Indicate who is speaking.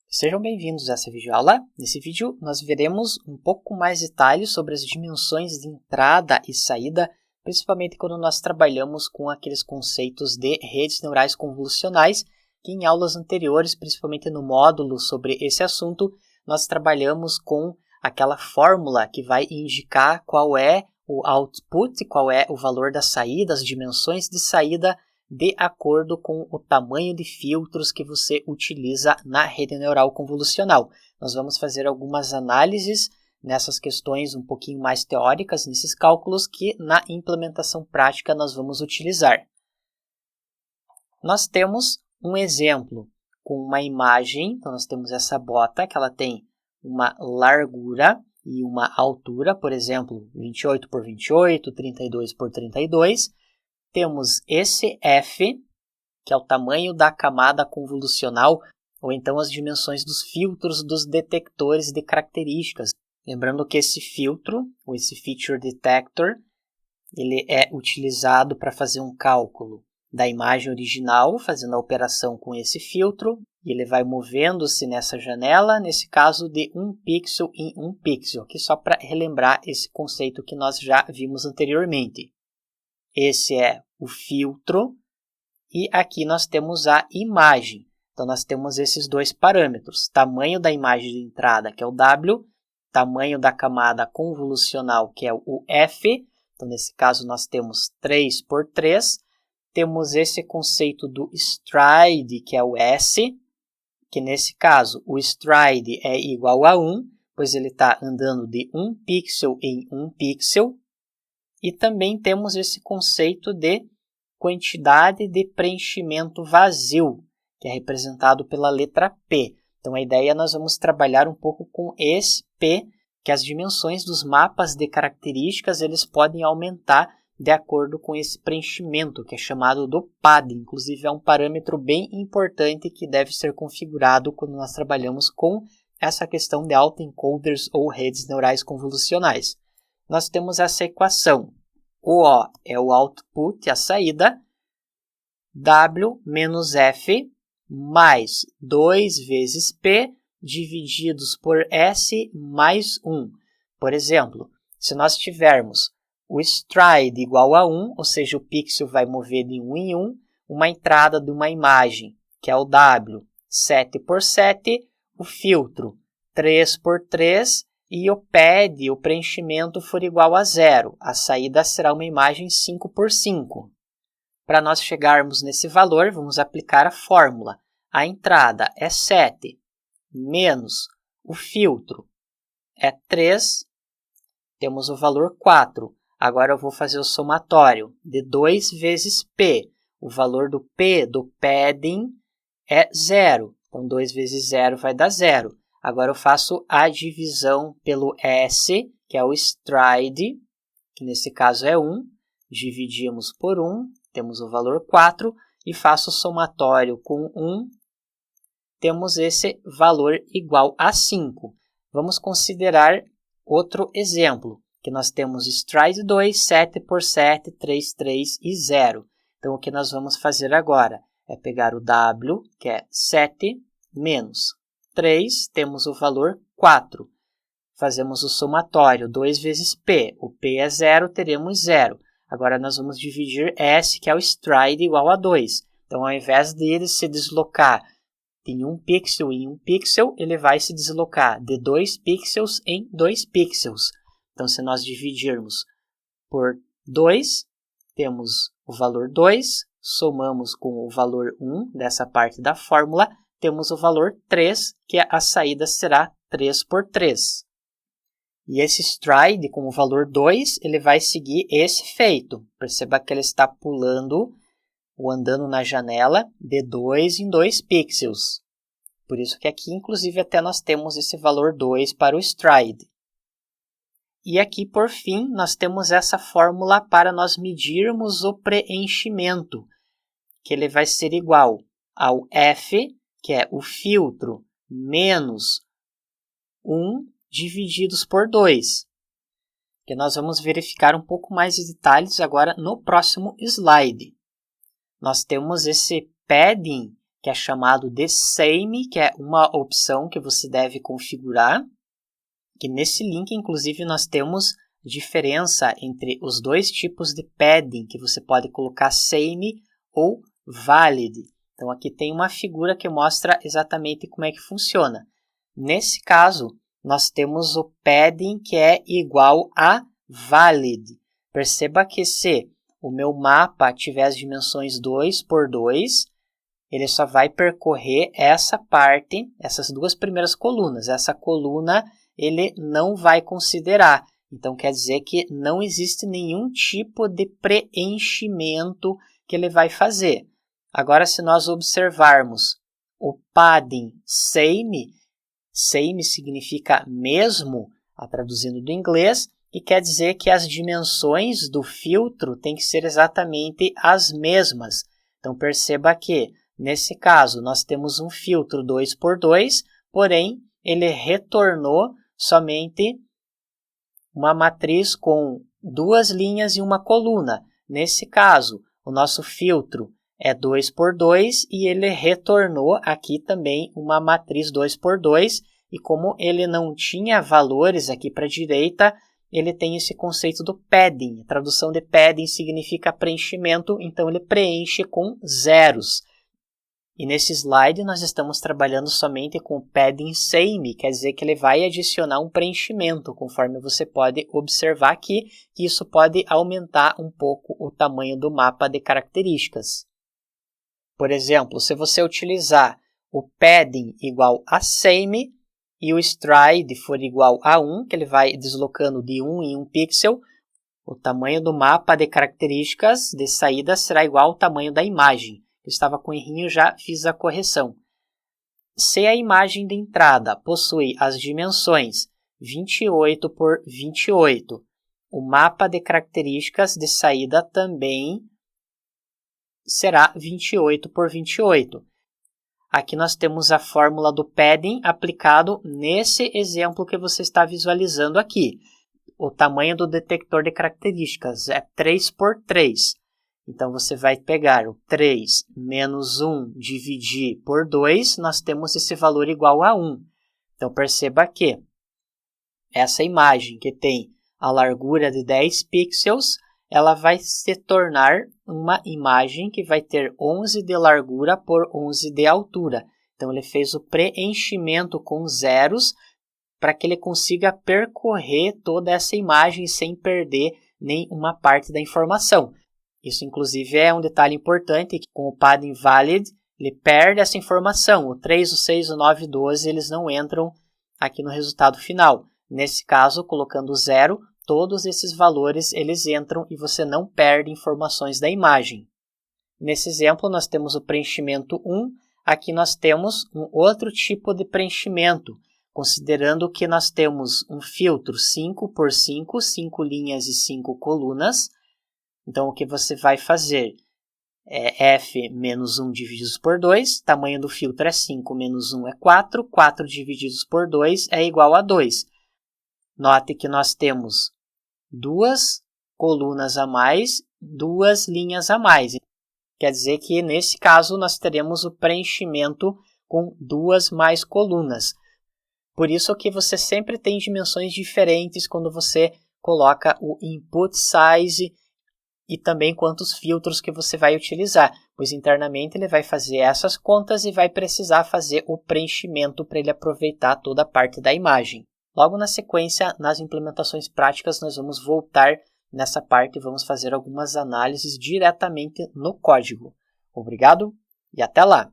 Speaker 1: Sejam bem-vindos a essa videoaula. Nesse vídeo nós veremos um pouco mais detalhes sobre as dimensões de entrada e saída, principalmente quando nós trabalhamos com aqueles conceitos de redes neurais convolucionais, que em aulas anteriores, principalmente no módulo sobre esse assunto, nós trabalhamos com aquela fórmula que vai indicar qual é o output, qual é o valor da saída, as dimensões de saída, de acordo com o tamanho de filtros que você utiliza na rede neural convolucional. Nós vamos fazer algumas análises nessas questões um pouquinho mais teóricas, nesses cálculos que na implementação prática nós vamos utilizar. Nós temos um exemplo com uma imagem, então nós temos essa bota que ela tem uma largura e uma altura, por exemplo, 28 por 28, 32 por 32. Temos esse F, que é o tamanho da camada convolucional, ou então as dimensões dos filtros dos detectores de características. Lembrando que esse filtro, ou esse feature detector, ele é utilizado para fazer um cálculo da imagem original, fazendo a operação com esse filtro, e ele vai movendo-se nessa janela, nesse caso de 1 pixel em 1 pixel, aqui só para relembrar esse conceito que nós já vimos anteriormente. Esse é o filtro e aqui nós temos a imagem. Então nós temos esses dois parâmetros, tamanho da imagem de entrada, que é o W, tamanho da camada convolucional, que é o F. Então nesse caso nós temos 3 por 3. Temos esse conceito do stride, que é o S, que nesse caso o stride é igual a 1, pois ele está andando de 1 pixel em 1 pixel. E também temos esse conceito de quantidade de preenchimento vazio, que é representado pela letra P. Então a ideia é nós vamos trabalhar um pouco com esse P, que as dimensões dos mapas de características eles podem aumentar de acordo com esse preenchimento, que é chamado do PAD. Inclusive é um parâmetro bem importante que deve ser configurado quando nós trabalhamos com essa questão de autoencoders ou redes neurais convolucionais. Nós temos essa equação. O O é o output, a saída, W menos F mais 2 vezes P divididos por S mais 1. Por exemplo, se nós tivermos o stride igual a 1, ou seja, o pixel vai mover de 1 em 1, uma entrada de uma imagem, que é o W, 7 por 7, o filtro, 3 por 3, e o pad, o preenchimento, for igual a 0. A saída será uma imagem 5 por 5. Para nós chegarmos nesse valor, vamos aplicar a fórmula. A entrada é 7, menos o filtro é 3, temos o valor 4. Agora eu vou fazer o somatório de 2 vezes P. O valor do P, do padding, é 0. Então 2 vezes 0 vai dar 0. Agora eu faço a divisão pelo S, que é o stride, que nesse caso é 1. Dividimos por 1, temos o valor 4, e faço o somatório com 1, temos esse valor igual a 5. Vamos considerar outro exemplo, que nós temos stride 2, 7 por 7, 3, 3 e 0. Então o que nós vamos fazer agora é pegar o W, que é 7, menos 3, temos o valor 4. Fazemos o somatório, 2 vezes P. O P é 0, teremos 0. Agora nós vamos dividir S, que é o stride, igual a 2. Então, ao invés dele se deslocar em 1 pixel em 1 pixel, ele vai se deslocar de 2 pixels em 2 pixels. Então, se nós dividirmos por 2, temos o valor 2, somamos com o valor 1 dessa parte da fórmula, temos o valor 3, que a saída será 3 por 3. E esse stride, com o valor 2, ele vai seguir esse efeito. Perceba que ele está pulando ou andando na janela de 2 em 2 pixels. Por isso que aqui, inclusive, até nós temos esse valor 2 para o stride. E aqui, por fim, nós temos essa fórmula para nós medirmos o preenchimento, que ele vai ser igual ao F, que é o filtro, menos 1 divididos por 2. Que nós vamos verificar um pouco mais de detalhes agora no próximo slide. Nós temos esse padding, que é chamado de Same, que é uma opção que você deve configurar. Que nesse link, inclusive, nós temos diferença entre os dois tipos de padding, que você pode colocar Same ou Valid. Então, aqui tem uma figura que mostra exatamente como é que funciona. Nesse caso, nós temos o padding que é igual a Valid. Perceba que se o meu mapa tiver as dimensões 2 por 2, ele só vai percorrer essa parte, essas duas primeiras colunas. Essa coluna ele não vai considerar. Então, quer dizer que não existe nenhum tipo de preenchimento que ele vai fazer. Agora, se nós observarmos o padding Same, Same significa mesmo, traduzindo do inglês, e quer dizer que as dimensões do filtro têm que ser exatamente as mesmas. Então, perceba que, nesse caso, nós temos um filtro 2 por 2, porém, ele retornou somente uma matriz com duas linhas e uma coluna. Nesse caso, o nosso filtro é 2 por 2 e ele retornou aqui também uma matriz 2 por 2. E como ele não tinha valores aqui para a direita, ele tem esse conceito do padding. A tradução de padding significa preenchimento, então ele preenche com zeros. E nesse slide nós estamos trabalhando somente com o padding Same, quer dizer que ele vai adicionar um preenchimento, conforme você pode observar aqui, que isso pode aumentar um pouco o tamanho do mapa de características. Por exemplo, se você utilizar o padding igual a Same e o stride for igual a 1, que ele vai deslocando de 1 em 1 pixel, o tamanho do mapa de características de saída será igual ao tamanho da imagem. Eu estava com errinho, já fiz a correção. Se a imagem de entrada possui as dimensões 28 por 28, o mapa de características de saída também será 28 por 28. Aqui nós temos a fórmula do padding aplicado nesse exemplo que você está visualizando aqui. O tamanho do detector de características é 3 por 3. Então, você vai pegar o 3 menos 1 dividir por 2, nós temos esse valor igual a 1. Então, perceba que essa imagem que tem a largura de 10 pixels, ela vai se tornar uma imagem que vai ter 11 de largura por 11 de altura. Então, ele fez o preenchimento com zeros para que ele consiga percorrer toda essa imagem sem perder nenhuma parte da informação. Isso, inclusive, é um detalhe importante, que com o padding valid, ele perde essa informação. O 3, o 6, o 9 e o 12, eles não entram aqui no resultado final. Nesse caso, colocando 0, todos esses valores eles entram e você não perde informações da imagem. Nesse exemplo, nós temos o preenchimento 1. Aqui nós temos um outro tipo de preenchimento, considerando que nós temos um filtro 5 por 5, 5 linhas e 5 colunas. Então, o que você vai fazer é f menos 1 divididos por 2, tamanho do filtro é 5, menos 1 é 4, 4 divididos por 2 é igual a 2. Note que nós temos duas colunas a mais, duas linhas a mais. Quer dizer que, nesse caso, nós teremos o preenchimento com duas mais colunas. Por isso que você sempre tem dimensões diferentes quando você coloca o input size e também quantos filtros que você vai utilizar, pois internamente ele vai fazer essas contas e vai precisar fazer o preenchimento para ele aproveitar toda a parte da imagem. Logo na sequência, nas implementações práticas, nós vamos voltar nessa parte e vamos fazer algumas análises diretamente no código. Obrigado e até lá!